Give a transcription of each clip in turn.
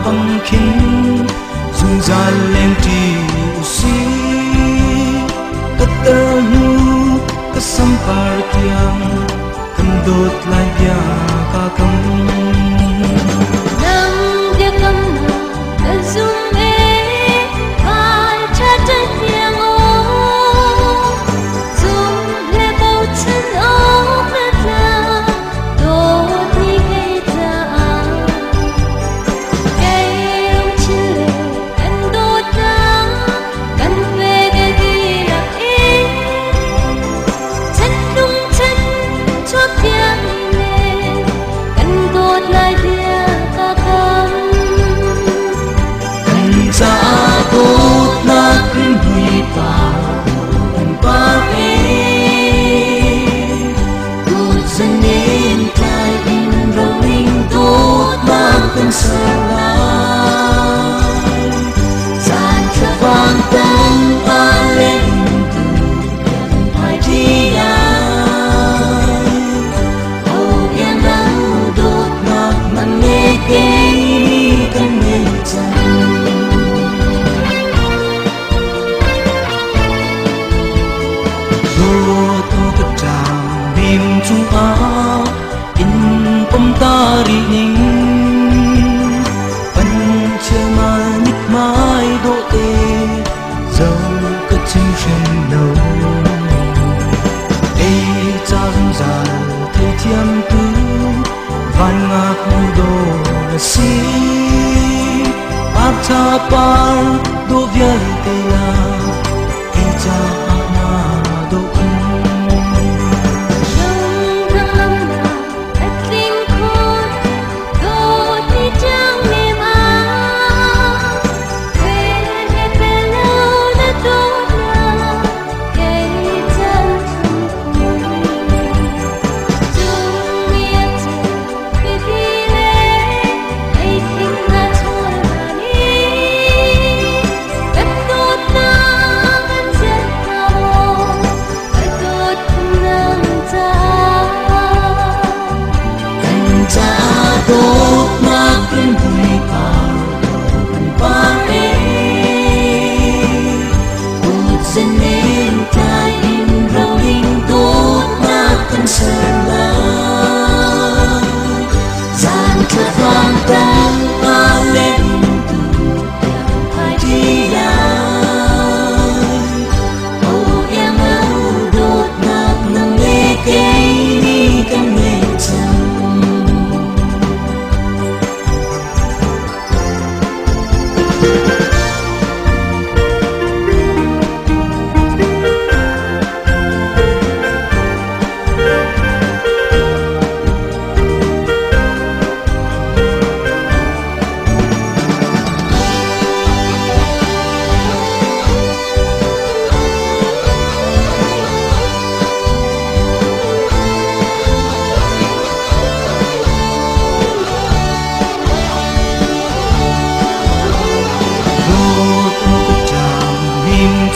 băng khinh dùng ra lên triu si cất tơ nu cất sampar kiang cầm đốt lại bia ca cầm nang dia cầm na zoom e vai cha chân nhang ô zoom le bao chân ô na ta do đi hay ta cái ông chưa cần đốt ta cần về để đi lạc in chân đúng chân cho tiếng lên cần đốt lại bia ca cầm sa tốt na krim hui ta anh ba e tốt dân nên tai in rolling tốt mang tên sala san cho vang tang a lên tu hai đi ai ô yên đau đốt ngọt mặn nghe kê cần nghe chân chung a in pom ta ri ning pan che ma nit mai do te dòng cất chim shen đầu e cha zum za thei thiam tu van ngak mu do na si ap cha par do vial te la e cha na do tốt na krim hui pa anh ba e tốt dân nên tai in rolling tốt na thân sơn la gian thật vang tang a lên tu hai đi ai ô em âu đốt ngạc nằm nghe cây đi căn nghe chân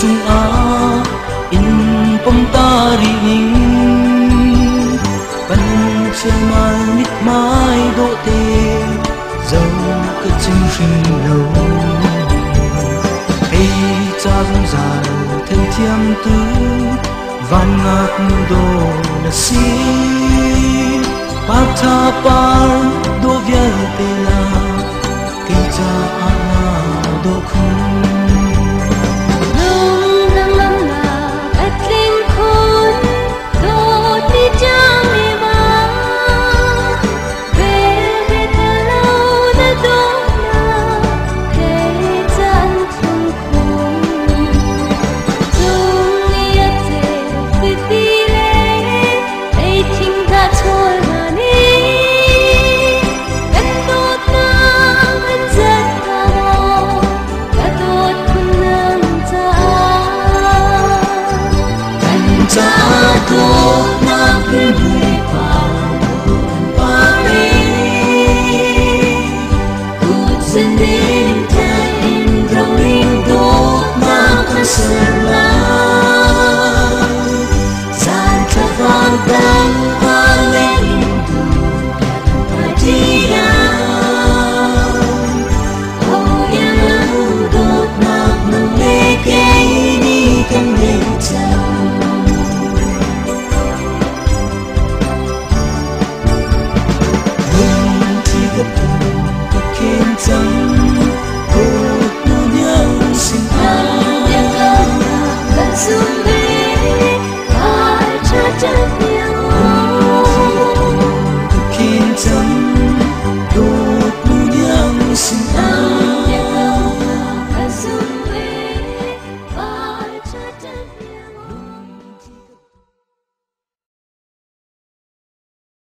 chung a in pom ta ri ning pan che ma nit mai do te dòng cất chim shin lâu e cha zum za thei thiam tu van ngak mu do na si pa tha par do vial te la ke cha ana do khun tốt na krim hui pa anh ba e tốt dân nên tai in rolling tốt na thân sơn la gian thật vang tang a lên tu hai đi ai khen trắng